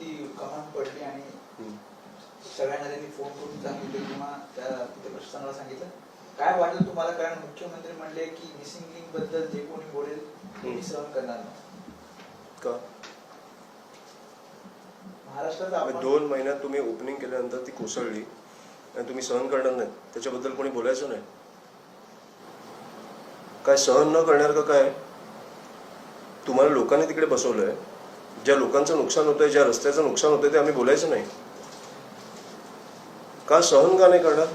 ती कमान पडली आणि सगळ्यांना त्यांनी फोन करून सांगितलं किंवा त्या तिथे प्रशासनाला सांगितलं. काय वाटलं तुम्हाला? कारण मुख्यमंत्री म्हणले की मिसिंग लिंक बद्दल जे कोणी बोलेल ते सहन करणार नाही. का महाराष्ट्रात 2 महिन्यात तुम्ही ओपनिंग केल्यानंतर ती कोसळली आणि तुम्ही सहन करणार नाही, त्याच्याबद्दल कोणी बोलायचं नाही? काय सहन न करणार का काय? तुम्हाला लोकांनी तिकडे बसवलंय, ज्या लोकांचं नुकसान होतंय, ज्या रस्त्याचं नुकसान होतंय ते आम्ही बोलायचं नाही का? सहन का नाही करणार?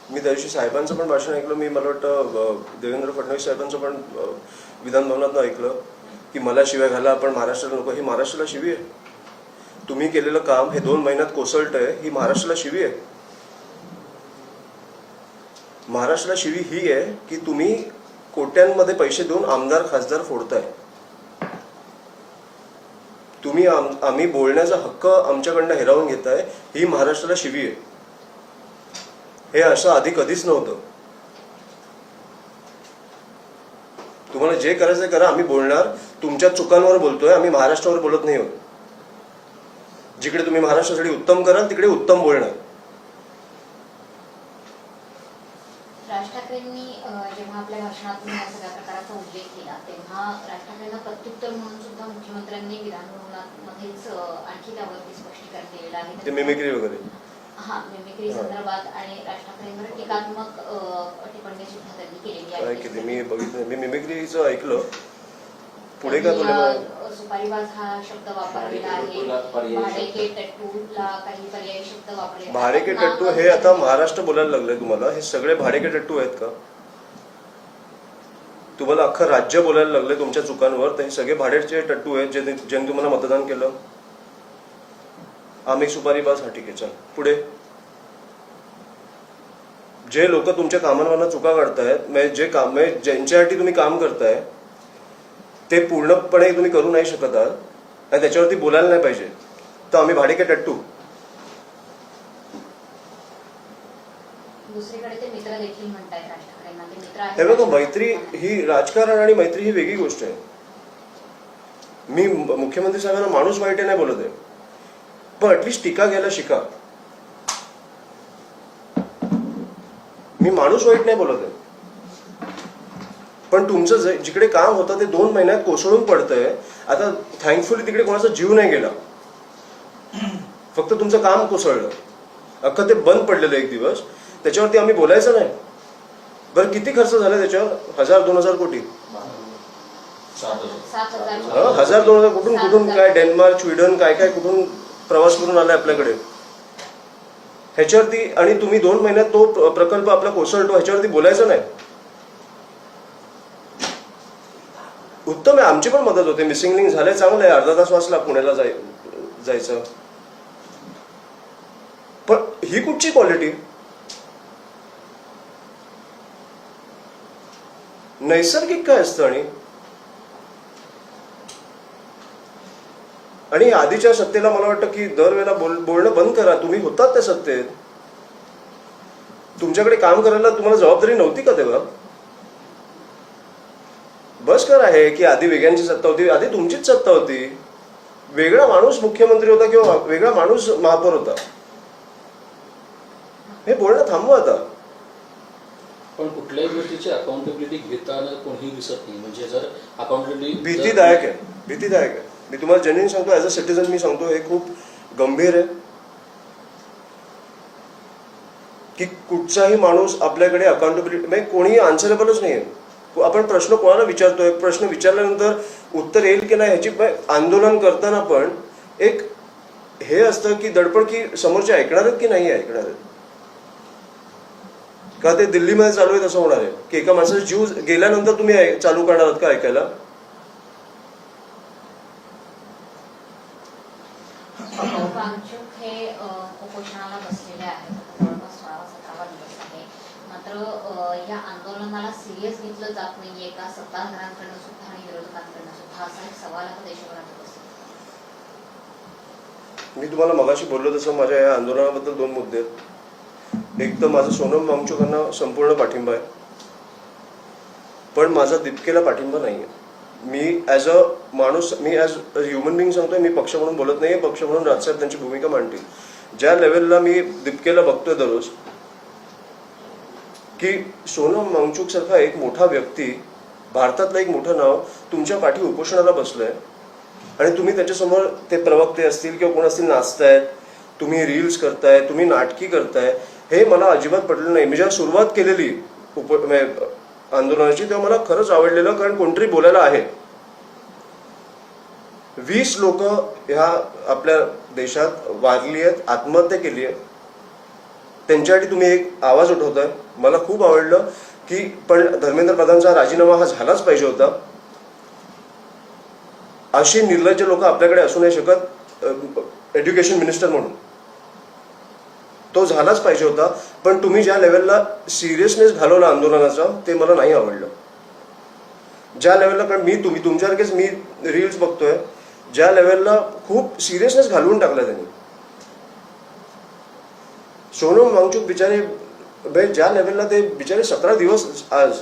मी त्या दिवशी साहेबांचं पण भाषण ऐकलं. मला वाटतं देवेंद्र फडणवीस साहेबांचं पण विधान भवनातनं ऐकलं की मला शिव्या घाला पण महाराष्ट्राला नको. ही महाराष्ट्राला शिवी आहे? तुम्ही केलेलं काम हे 2 महिन्यात कोसळतंय, ही महाराष्ट्राला शिवी आहे? महाराष्ट्राला शिवी ही आहे की तुम्ही कोट्यांमध्ये पैसे देऊन आमदार खासदार फोडताय. तुम्ही आम्ही बोलण्याचा हक्क आमच्याकडनं हिरावून घेताय, ही महाराष्ट्राला शिवी आहे. हे असं आधी कधीच नव्हतं. तुम्हाला जे करायचंय करा, आम्ही बोलणार. तुमच्या चुकांवर बोलतोय, आम्ही महाराष्ट्रावर बोलत नाही आहोत. जिकडे तुम्ही महाराष्ट्रासाठी उत्तम कराल तिकडे उत्तम बोलणार. राज ठाकरेंनी जेव्हा आपल्या भाषणातून या सगळ्या प्रकाराचा उल्लेख केला तेव्हा राज ठाकरेंना प्रत्युत्तर म्हणून सुद्धा मुख्यमंत्र्यांनी विधानभवनामध्येच आणखी त्यावरती स्पष्टीकरण केलेलं आहे. ते मिमिक्री वगैरे मिमिक्री संदर्भात आणि राज ठाकरेंवर टीकात्मक टिप्पणी सुद्धा त्यांनी केलेली आहे. मी बघितलं, मी मिमिक्रीचं ऐकलं. पुढे का सुपारीबाज हा शब्द वापरलेला आहे. भाडेके टट्टूला काही पर्यायी शब्द वापरले. भाडेके टट्टू हे आता महाराष्ट्र बोलायला लागले तुम्हाला? हे सगळे भाडेके टट्टू आहेत का? तुम्हाला अख्खं राज्य बोलायला लागले तुमच्या चुकांवर, तर हे सगळे भाडेचे टट्टू आहेत ज्यांनी तुम्हाला मतदान केलं. आम्ही सुपारीबाज, हा ठीक आहे, चल पुढे. जे लोक तुमच्या कामांवरनं चुका काढतायत, जे काम ज्यांच्यासाठी तुम्ही काम करताय ते पूर्णपणे तुम्ही करू नाही शकत आहात आणि त्याच्यावरती बोलायला नाही पाहिजे, तर आम्ही भाडेके टट्टू. दुसरीकडे ते मित्र देखील म्हणतायत राज ठाकरेंना. ते मित्र आहेत. हे बघा, मैत्री ही, राजकारण आणि मैत्री ही वेगळी गोष्ट आहे. मी मुख्यमंत्री साहेबांना माणूस वाईट नाही बोलत आहे, पण ऍटलिस्ट टीका घ्यायला शिका. मी माणूस वाईट नाही बोलत आहे, पण तुमचं जिकडे काम होतं ते 2 महिन्यात कोसळून पडतंय. आता थँकफुली तिकडे कोणाचा जीव नाही गेला, फक्त तुमचं काम कोसळलं. अख्खं ते बंद पडलेलं 1 दिवस, त्याच्यावरती आम्ही बोलायचं नाही. बरं किती खर्च झाला त्याच्यावर? 1000-2000 कोटी. 1000-2000 कुठून कुठून काय डेन्मार्क स्वीडन काय काय कुठून प्रवास करून आलाय आपल्याकडे ह्याच्यावरती. आणि तुम्ही 2 महिन्यात तो प्रकल्प आपला कोसळतो, ह्याच्यावरती बोलायचं नाही. उत्तम आहे, आमची पण मदत होते. मिसिंग लिंक झालंय, चांगलं आहे. अर्धा तास वाचला पुण्याला जायचं. पण ही कुठची क्वालिटी? नैसर्गिक काय असतं? आणि आधीच्या सत्तेला मला वाटतं की दरवेळेला बोलणं बंद करा. तुम्ही होतात त्या सत्तेत, तुमच्याकडे काम करायला तुम्हाला जबाबदारी नव्हती का तेव्हा? बस करा हे की आधी वेगळ्यांची सत्ता होती, आधी तुमचीच सत्ता होती. वेगळा माणूस मुख्यमंत्री होता किंवा वेगळा माणूस महापौर होता. हे बोलणं थांबवा आता. पण कुठल्याही गोष्टीची अकाउंटेबिलिटी घेताना कोणीही दिसत नाही. म्हणजे जर अकाउंटेबिलिटी भीतीदायक आहे, भीतीदायक आहे. मी तुम्हाला जेन्युइन सांगतो, ऍज अ सिटीजन मी सांगतो, हे खूप गंभीर आहे की कुठचाही माणूस आपल्याकडे अकाउंटेबिलिटी म्हणजे कोणीही आन्सरेबलच नाहीये. आपण प्रश्न कोणाला विचारतोय, प्रश्न विचारल्यानंतर उत्तर येईल की नाही ह्याची आंदोलन करताना पण एक हे असतं की दडपण की समोरचे ऐकणार आहेत की नाही ऐकणार आहेत. का ते दिल्लीमध्ये चालू आहे तसं होणार आहे की एका माणसाचा जीव गेल्यानंतर तुम्ही चालू करणार आहात का ऐकायला? वांगचूक हे उपोषणाला बसलेले आहेत जवळपास 16-17 दिवस आहे. मात्र या आंदोलनाला सिरियस घेतलं जात नाहीये का सत्ताधाऱ्यांकडनं सुद्धा आणि विरोधकांकडनं सुद्धा, असा एक सवाल आता देशभरात बसतो. मी तुम्हाला मगाशी बोललो तसं माझ्या या आंदोलनाबद्दल 2 मुद्दे आहेत. एक तर माझा सोनम वांगचुकांना संपूर्ण पाठिंबा आहे, पण माझा दीपिकेला पाठिंबा नाहीये. मी ॲज अ माणूस, मी ॲज अ ह्युमन बिंग सांगतोय, मी पक्ष म्हणून बोलत नाही, पक्ष म्हणून राजसाहेब त्यांची भूमिका मांडतील. ज्या लेवलला मी दीपकेला बघतोय दररोज, की सोनम वांगचूक सारखा एक मोठा व्यक्ती, भारतातलं एक मोठं नाव तुमच्या पाठी उपोषणाला बसलंय आणि तुम्ही त्याच्यासमोर ते प्रवक्ते असतील किंवा कोण असतील नाचतायत, तुम्ही रील्स करताय, तुम्ही नाटकी करताय, हे मला अजिबात पटलं नाही. मी जेव्हा सुरुवात केलेली आंदोलनाची तेव्हा मला खरंच आवडलेलं, कारण कोणतरी बोलायला आहे. 20 लोक ह्या आपल्या देशात वारली आहेत, आत्महत्या केली आहे, त्यांच्यासाठी तुम्ही एक आवाज उठवताय. मला खूप आवडलं की पण धर्मेंद्र प्रधानचा राजीनामा हा झालाच पाहिजे होता. अशी निर्लज्ज लोक आपल्याकडे असू नाही शकत एज्युकेशन मिनिस्टर म्हणून. तो झालाच पाहिजे होता. पण तुम्ही ज्या लेवलला सिरियसनेस घालवला आंदोलनाचा ते मला नाही आवडलं. ज्या लेवलला, कारण मी तुमच्यासारखेच मी रील्स बघतोय, ज्या लेवलला खूप सिरियसनेस घालवून टाकला त्यांनी. सोनम वांगचूक बिचारे ज्या लेवलला ते बिचारे 17 दिवस आज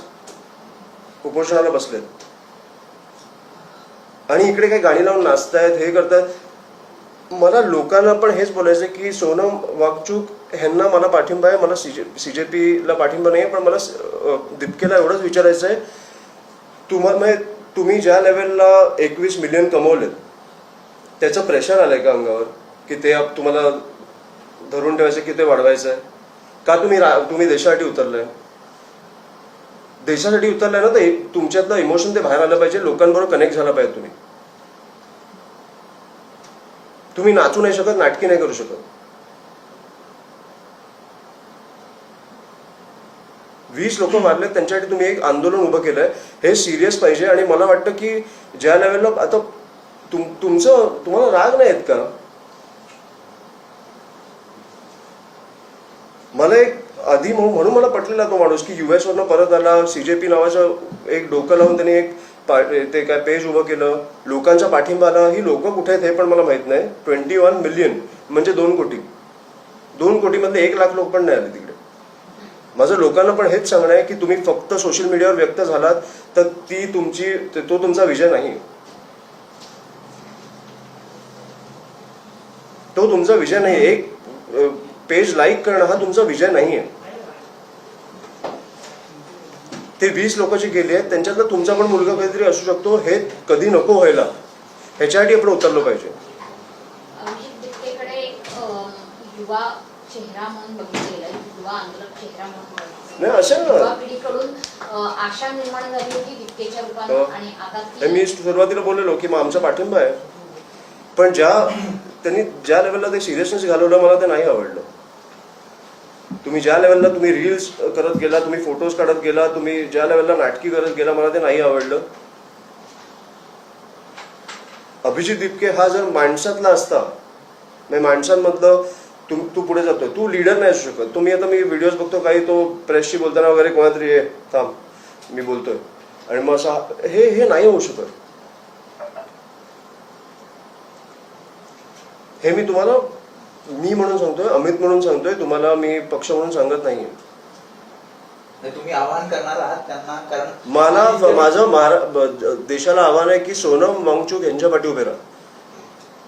उपोषणाला बसलेत आणि इकडे काही गाणी लावून नाचतायत, हे करतायत. मला लोकांना पण हेच बोलायचं की सोनम वांगचूक ह्यांना मला पाठिंबा आहे, मला CJP ला पाठिंबा नाही, पण मला दीपकेला एवढंच विचारायचं आहे, तुम्ही ज्या लेवलला 21 मिलियन कमवलेत त्याचं प्रेशर आलंय का अंगावर की ते तुम्हाला धरून ठेवायचं की ते वाढवायचं आहे का? तुम्ही देशासाठी उतरलाय, देशासाठी उतरलाय ना, तर तुमच्यातलं इमोशन ते बाहेर आलं पाहिजे, लोकांबरोबर कनेक्ट झाला पाहिजे. तुम्ही नाचू नाही शकत, नाटकी नाही करू शकत. 20 लोक मारलेत, त्यांच्यासाठी तुम्ही एक आंदोलन उभं केलंय, हे सिरियस पाहिजे. आणि मला वाटतं की ज्या लेवलला आता तुम्हाला राग नाही आहेत का? मला एक आधी म्हणून मला पटलेला तो माणूस की US वरनं परत आला, CJP नावाचं एक डोकं लावून त्यांनी एक ते काय पेज उभं केलं, लोकांचा पाठिंबा आला. ही लोक कुठे आहेत हे पण मला माहित नाही. 21 मिलियन म्हणजे 2 कोटी. 2 कोटीमधले 1 लाख लोक पण नाही आले तिकडे. माझं लोकांना पण हेच सांगणं आहे की तुम्ही फक्त सोशल मीडियावर व्यक्त झालात तर तो तुमचा विजय नाही. तो तुमचा विजय नाही. एक पेज लाईक करणं हा तुमचा विजय नाहीये. ते 20 लोक जे गेले आहेत त्यांच्यातला तुमचा पण मुलगा काहीतरी असू शकतो, हे कधी नको व्हायला. ह्याच्यासाठी आपण उतरलो पाहिजे. दीपकेकडे युवा चेहरा म्हणून बघितलं गेलं, युवा आंदोलक चेहरा म्हणून नाही असेल ना, युवा पिढीकडून आशा निर्माण झाली होती दीपकेच्या रूपानं. आणि आता मी सुरुवातीला बोललेलो की मग आमचा पाठिंबा आहे, पण त्यांनी ज्या लेवलला ते सिरियसनेस घालवलं मला ते नाही आवडलं. तुम्ही ज्या लेवलला तुम्ही रील्स करत गेला, तुम्ही फोटोज काढत गेला, तुम्ही ज्या लेवलला नाटकी करत गेला, मला ते नाही आवडलं. अभिजित दीपके हा जर माणसातला असता, माणसांमधलं तू पुढे जातोय, तू लीडर नाही असू शकत. मी व्हिडिओज बघतो काही, तो प्रेसशी बोलताना वगैरे कोणातरी थांब मी बोलतोय आणि मग असं हे नाही होऊ शकत. हे मी म्हणून सांगतोय, अमित म्हणून सांगतोय तुम्हाला, मी पक्ष म्हणून सांगत नाहीये. तुम्ही आवाहन करणार आहात त्यांना? कारण माझं देशाला आव्हान आहे की सोनम वांगचूक यांच्या पाठी उभे राहा.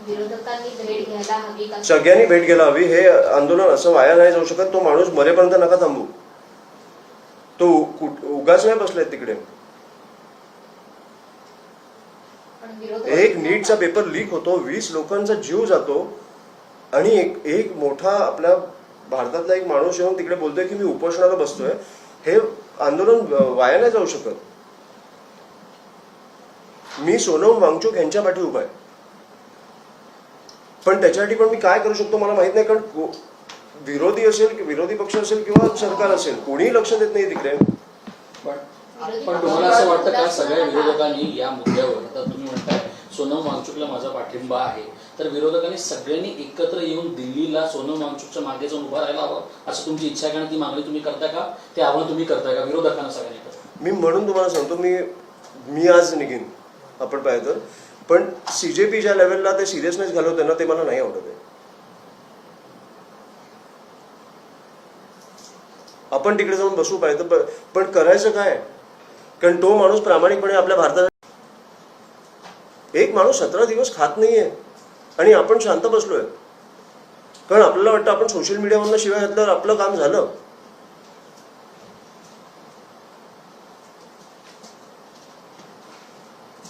विरोधकांनी भेट घ्यायला हवी का? सगळ्यांनी भेट घ्यायला हवी. हे आंदोलन असं वाया नाही जाऊ शकत. तो माणूस मरेपर्यंत नका थांबू. तो उगाच नाही बसलाय तिकडे. एक नीटचा पेपर लीक होतो, 20 लोकांचा जीव जातो आणि एक मोठा आपल्या भारतातला एक माणूस येऊन तिकडे बोलतोय की मी उपोषणाला बसतोय. हे आंदोलन वाया नाही जाऊ शकत. मी सोनम वांगचूक यांच्या पाठी उभा आहे, पण त्याच्यासाठी पण मी काय करू शकतो मला माहित नाही. कारण विरोधी पक्ष असेल किंवा सरकार असेल, कोणीही लक्ष देत नाही तिकडे. पण तुम्हाला असं वाटतं का सगळ्या विरोधकांनी या मुद्द्यावर, आता तुम्ही म्हणताय सोनम वांगचूकला माझा पाठिंबा आहे, तर विरोधकांनी सगळ्यांनी एकत्र येऊन दिल्लीला सोनम वांगचूकच्या मागे जाऊन उभा राहायला हवं असं तुमची इच्छा आहे का? ती मागणी तुम्ही करताय का? ते आव्हान तुम्ही करताय का विरोधकांना सगळ्यांनी? मी म्हणून तुम्हाला सांगतो, मी आज निघेन आपण पाहिजे तर, पण CJP ज्या लेवलला ते सिरियसनेस घालवते ना, ते मला नाही आवडत आहे. आपण तिकडे जाऊन बसू पाहिजे, पण करायचं काय? कारण तो माणूस प्रामाणिकपणे आपल्या भारताचा एक माणूस 17 दिवस खात नाहीये आणि आपण शांत बसलोय, कारण आपल्याला वाटतं आपण सोशल मीडियावरनं शिवाय घातल्यावर आपलं काम झालं.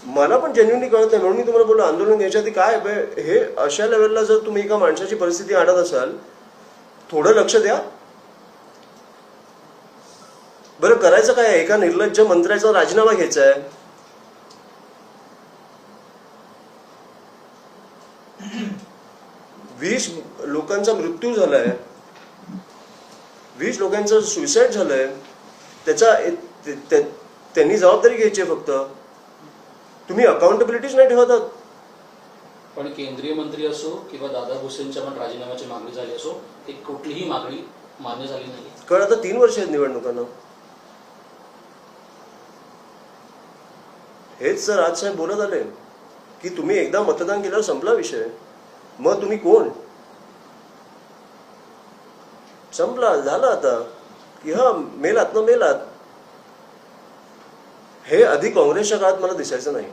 मला पण जेन्युइनली कळत नाही, म्हणून मी तुम्हाला बोललो आंदोलन घ्यायच्या आधी काय हे अशा लेवलला जर तुम्ही एका माणसाची परिस्थिती आणत असाल, थोडं लक्ष द्या. बरं करायचं काय, एका निर्लज्ज मंत्र्याचा राजीनामा घ्यायचा आहे. वीस लोकांचा मृत्यू झालाय, 20 लोकांचं सुसाईड झालंय, त्यांनी जबाबदारी घ्यायची आहे. फक्त तुम्ही अकाउंटेबिलिटीच नाही ठेवतात. पण केंद्रीय मंत्री असो किंवा दादा भुसेंच्या पण राजीनाम्याची मागणी झाली असो, ती कुठलीही मागणी मान्य झाली नाही. कारण आता 3 वर्ष आहेत निवडणुकांना. हेच सर आज साहेब बोलत आले की तुम्ही एकदा मतदान केल्यावर संपला विषय, मग तुम्ही कोण, संपला झाला आता की हा मेलात ना मेलात. हे आधी काँग्रेसच्या काळात मला दिसायचं नाही.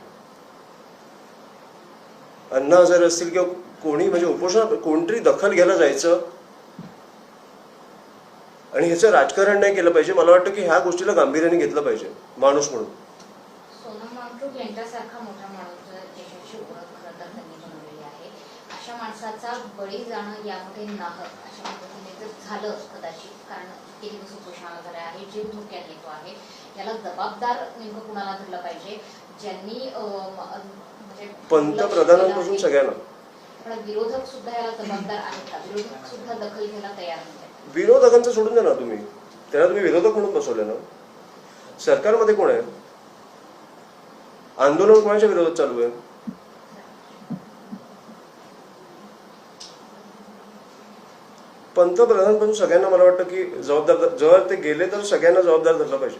अण्णा हजारे असतील किंवा कोणी म्हणजे उपोषण कोणतरी दखल घ्यायला जायचं आणि ह्याचं राजकारण नाही केलं पाहिजे. मला वाटतं की ह्या गोष्टीला गांभीर्याने घेतलं पाहिजे माणूस म्हणून. सोनम वांगचूक यांच्यासारखा मोठा माणूस देशाची ओळख खरं तर त्यांनी बनवलेली आहे. अशा माणसाचा बळी जाणं यामध्ये नाहक अशा पद्धतीने जर झालं कदाचित, कारण किती दिवस उपोषणाला झाले आहे, जीव धोक्यात येतो आहे, याला जबाबदार नेमकं कुणाला धरलं पाहिजे, ज्यांनी म्हणजे पंतप्रधानांपासून सगळ्यांना. पण विरोधक सुद्धा याला जबाबदार आहेत का? विरोधक सुद्धा दखल घ्यायला तयार नाही. विरोधकांचं सोडून द्या ना तुम्ही, त्यांना तुम्ही विरोधक म्हणून बसवले ना. सरकारमध्ये कोण आहे, आंदोलन कोणाच्या विरोधात चालू आहे? पंतप्रधानपासून सगळ्यांना मला वाटतं की जबाबदार, जर ते गेले तर सगळ्यांना जबाबदार धरलं पाहिजे.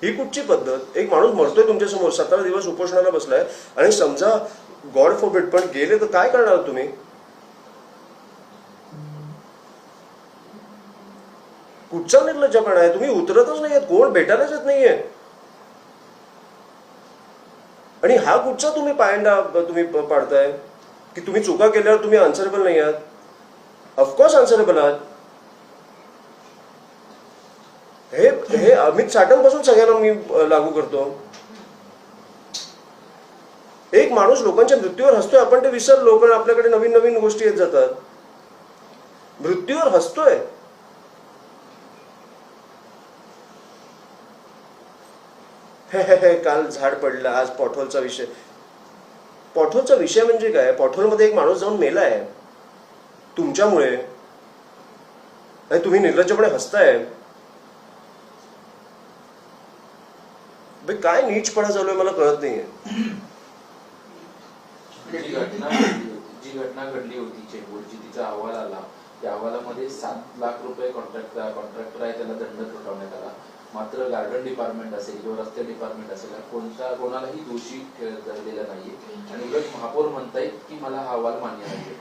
ही कुठची पद्धत? एक माणूस मरतोय तुमच्यासमोर, 17 दिवस उपोषणाला बसलाय आणि समजा गॉड फॉरबिड पण गेले तर काय करणार तुम्ही? कुठचा निर्लज्जपणा आहे? तुम्ही उतरतच नाहीयेत, कोण भेटायलाच येत नाहीये. आणि हा कुठचा तुम्ही पायंडा तुम्ही पाडताय की तुम्ही चुका केल्यावर तुम्ही आन्सरेबल नाही आहात? ऑफकोर्स आन्सरेबल आहात. हे अमित साटमपासून सगळ्यांना मी लागू करतो. एक माणूस लोकांच्या मृत्यूवर हसतोय, आपण ते विसरलो, पण आपल्याकडे नवीन नवीन गोष्टी येत जातात. मृत्यूवर हसतोय, काल झाड पडलं, आज पॉटहोलचा विषय. पॉटहोलचा विषय म्हणजे काय? पॉटहोलमध्ये एक माणूस जाऊन मेलाय तुमच्यामुळे आणि तुम्ही निर्लज्जपणे हसताय. काय नीचपणा चालू आहे मला कळत नाहीये. जी घटना घडली होती चेंबूरची, तिचा अहवाल आला, त्या अहवालामध्ये 7 लाख रुपये कॉन्ट्रॅक्टर आहे त्याला दंड ठोठावण्यात आला. मात्र गार्डन डिपार्टमेंट असेल किंवा रस्ते डिपार्टमेंट असेल कोणालाही दोषी धरलेला नाहीये. आणि उलट महापौर म्हणतायत की मला हा अहवाल मान्य नाही.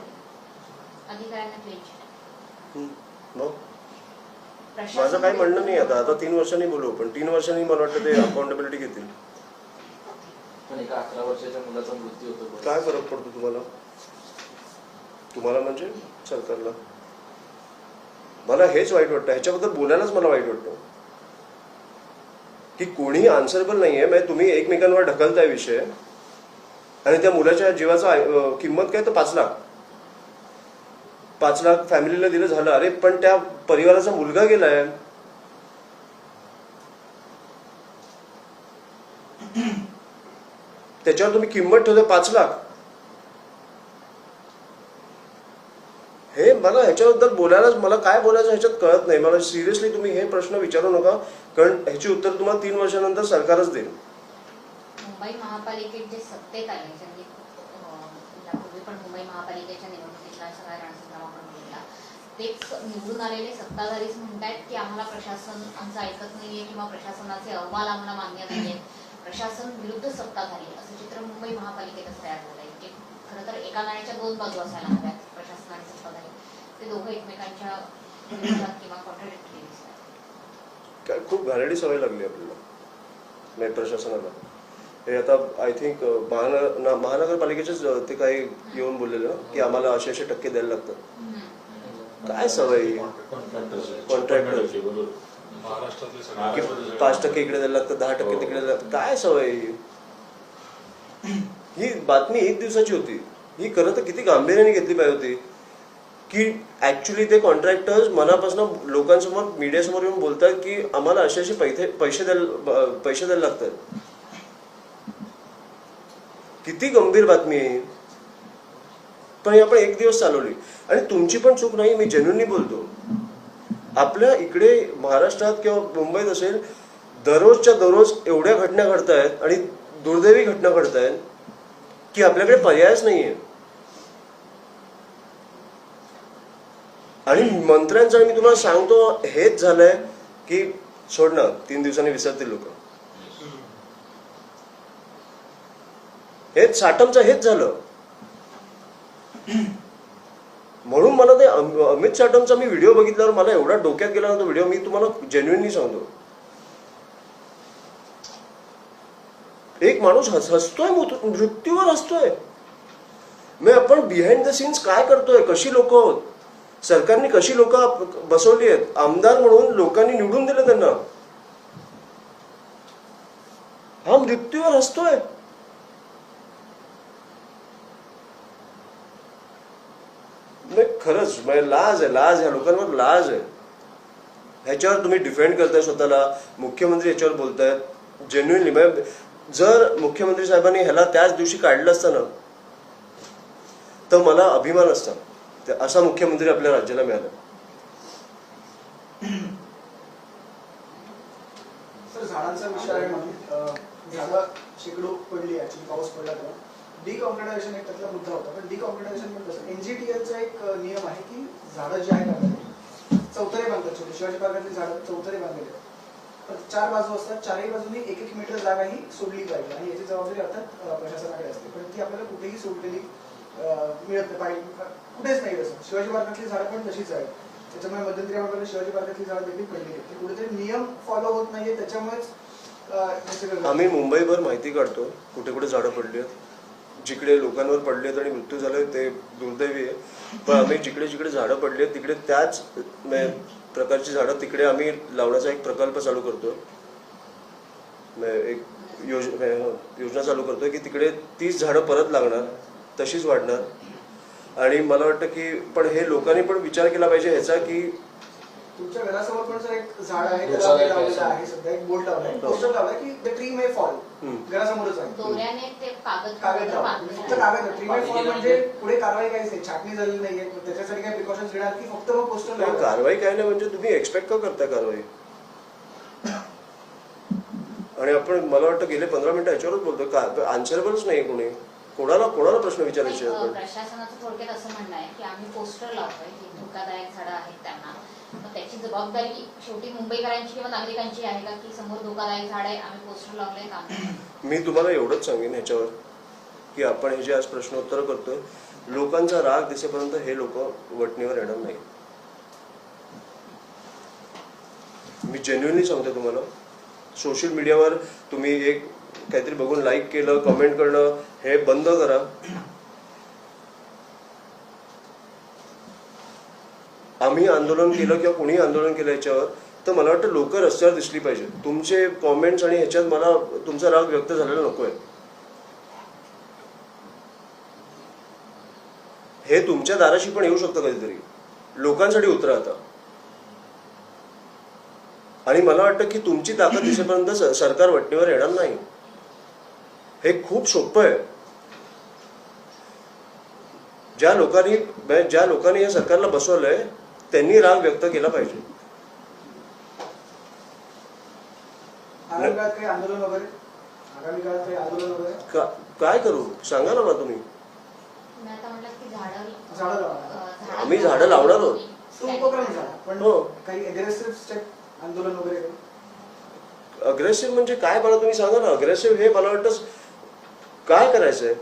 माझं काही म्हणणं नाही आता 3 वर्षांनी बोलू, पण 3 वर्षांनी मला वाटतं ते अकाउंटेबिलिटी घेतील. पण एका 11 वर्षाच्या मुलाचा मृत्यू होतो, काय फरक पडतो तुम्हाला? तुम्हाला म्हणजे सरकारला? मला हेच वाईट वाटतं, ह्याच्याबद्दल बोलायलाच मला वाईट वाटतं की कोणीही आन्सरेबल नाहीये. म्हणजे तुम्ही एकमेकांवर ढकलताय विषय आणि त्या मुलाच्या जीवाचा किंमत काय तर 5 लाख. 5 लाख फॅमिलीला दिलं झालं. अरे पण त्या परिवाराचा मुलगा गेलाय. त्याच्यावर तुम्ही किंमत ठेवता 5 लाख. हे मला ह्याच्याबद्दल बोलायलाच मला काय बोलायचं ह्याच्यात कळत नाही. मला सिरियसली तुम्ही हे प्रश्न विचारू नका, कारण ह्याची उत्तर तुम्हाला 3 वर्षानंतर सरकारच देईल. मुंबई महापालिकेत जे सत्तेत आले, ज्यांनी यापूर्वी पण मुंबई महापालिकेच्या निवडणुकीतला सगळा रणसंग्राम आपण बघितला, तेच निवडून आलेले सत्ताधारीच म्हणतायत की आम्हाला प्रशासन आमचं ऐकत नाहीये किंवा प्रशासनाचे अहवाल आम्हाला मान्य नाहीयेत. प्रशासन विरुद्ध सत्ताधारी असं चित्र मुंबई महापालिकेतच तयार झालंय. की खरं तर एका नाण्याच्या 2 बाजू असायला हव्यात, प्रशासन आणि सत्ताधारी. ते दोघं एकमेकांच्या विरोधात किंवा कॉन्ट्राडिक्टरी दिसतात. खूप घाणेरडी सवय लागली आपल्याला प्रशासनाला. हे आता आय थिंक महानगरपालिकेचेच ते काही येऊन बोललेलं ना की आम्हाला असे टक्के द्यायला लागतात. काय सवय कॉन्ट्रॅक्टर की 5% इकडे द्यायला लागतं, 10% तिकडे द्यायला लागतं, काय सवय ही बातमी 1 दिवसाची होती. ही खरं तर किती गांभीर्याने घेतली पाहिजे होती की ऍक्च्युली ते कॉन्ट्रॅक्टर्स मनापासून लोकांसमोर मीडियासमोर येऊन बोलतात की आम्हाला असे पैसे द्यायला लागतात. किती गंभीर बातमी आहे. पण आपण 1 दिवस चालवली आणि तुमची पण चूक नाही, मी जेन्युइनली बोलतो. आपल्या इकडे महाराष्ट्रात किंवा मुंबईत असेल दररोजच्या दररोज एवढ्या घटना घडतायत आणि दुर्दैवी घटना घडतायत की आपल्याकडे पर्यायच नाहीये. आणि मंत्र्यांचं मी तुम्हाला सांगतो हेच झालंय की सोड ना 3 दिवसांनी विसरतील लोक. हेच साटमचं हेच झालं. म्हणून मला ते अमित साटमचा मी व्हिडिओ बघितल्यावर मला एवढा डोक्यात गेला ना तो व्हिडिओ. मी तुम्हाला जेन्युइनली सांगतो. एक माणूस हसतोय, मृत्यूवर हसतोय. मग आपण बिहाइंड द सीन्स काय करतोय, कशी लोक आहोत, सरकारने कशी लोक बसवली आहेत, आमदार म्हणून लोकांनी निवडून दिलं त्यांना. हा मृत्यूवर हसतोय. खरंच लाज आहे, लाज ह्या लोकांवर लाज आहे. ह्याच्यावर तुम्ही डिफेंड करताय स्वतःला, मुख्यमंत्री याच्यावर बोलतायत जेन्युइनली. जर मुख्यमंत्री साहेबांनी ह्याला त्याच दिवशी काढलं असतं ना तर मला अभिमान असता असा मुख्यमंत्री आपल्या राज्याला मिळाला. सर झाडांचा विषय आहे म्हणून झाडं शेकडो पडली ऍक्च्युली पाऊस पडला तेव्हा. डिकॉन्क्रिटायझेशन एक त्यातला मुद्दा होता. पण डिकॉन्क्रिटायझेशन म्हणजे कसं NGTLचा एक नियम आहे की झाडं जे आहेत आपल्याकडे चौतरे बांधतात. छोटे शिवाजी पार्कातली झाडं चौतरे बांधलेले आहेत. तर 4 बाजू असतात, 4ही बाजूंनी 1-1 मीटर जागा ही सोडली पाहिजे आणि याची जबाबदारी अर्थात प्रशासनाकडे असते. पण ती आपल्याला कुठेही सोडलेली मिळत नाही पाहिजे, कुठेच नाही. तसं शिवाजी पार्कातली झाडं पण तशीच आहेत. त्याच्यामुळे मध्यंतरी आपल्याला शिवाजी पार्कातली झाडं देखील पडली आहेत. ते कुठेतरी नियम फॉलो होत नाहीये, त्याच्यामुळेच आम्ही मुंबईभर माहिती काढतो कुठे कुठे झाडं पडली आहेत. जिकडे लोकांवर पडले आहेत आणि मृत्यू झाले ते दुर्दैवी आहे. पण आम्ही जिकडे जिकडे झाडं पडली आहेत तिकडे त्याच प्रकारची झाडं तिकडे आम्ही लावण्याचा एक प्रकल्प चालू करतो. एक योजना चालू करतोय की तिकडे 30 झाडं परत लागणार, तशीच वाढणार. आणि मला वाटतं की पण हे लोकांनी पण विचार केला पाहिजे ह्याचा की तुमच्या घरासमोर पण जर एक झाड आहे त्याला लावलेलं आहे, सध्या एक बोर्ड लावलाय, पोस्टर लावलाय की द ट्री मे फॉल. घरासमोरच आहे, दोऱ्याने ते कागद लावलं. फक्त कागद ट्री मे फॉल म्हणजे पुढे कारवाई काहीच नाही, छाटणी झालेली नाहीये. त्याच्यासाठी काही प्रिकॉशन्स घेणार की फक्त मग पोस्टर लावलं. कारवाई काय नाही म्हणजे तुम्ही एक्सपेक्ट का करताय कारवाई. आणि आपण मला वाटतं गेले 15 मिनिटं याच्यावरच बोलतो. आन्सरेबलच नाही कोणी. कोणाला प्रश्न विचारायचे. प्रशासनाचं थोडक्यात असं म्हणणं आहे की आम्ही पोस्टर लावतोय की धोकादायक झाडं आहेत त्यांना, मग त्याची जबाबदारी शेवटी मुंबईकरांची किंवा नागरिकांची आहे का की समोर धोकादायक झाड आहे आम्ही पोस्टर लावलंय काम. मी तुम्हाला एवढंच सांगेन ह्याच्यावर की आपण हे जे आज प्रश्नोत्तर करतोय लोकांचा राग दिसेपर्यंत हे लोक वटणीवर येणार नाही. मी जेन्युइनली सांगतो तुम्हाला. सोशल मीडियावर तुम्ही एक काहीतरी बघून लाईक केलं, कमेंट करणं हे बंद करा. आम्ही आंदोलन केलं किंवा कोणी आंदोलन केलं याच्यावर तर मला वाटतं लोक रस्त्यावर दिसली पाहिजे. तुमचे कॉमेंट्स आणि ह्याच्यात मला तुमचा राग व्यक्त झालेला नकोय. हे तुमच्या दाराशी पण येऊ शकतं कधीतरी. लोकांसाठी उतरा आता. आणि मला वाटतं की तुमची ताकद दिसेपर्यंत सरकार वटणीवर येणार नाही. हे खूप सोपं आहे. ज्या लोकांनी या सरकारला बसवलंय त्यांनी राग व्यक्त केला पाहिजे. आगामी काळात काही आंदोलन वगैरे काय करू सांगा ना मला तुम्ही. आम्ही झाडं लावणार आहोत. उपक्रम झाला पण हो. काही अग्रेसिव्ह स्टेप आंदोलन वगैरे. अग्रेसिव्ह म्हणजे काय मला तुम्ही सांगा ना. अग्रेसिव्ह हे मला वाटतं काय करायचंय.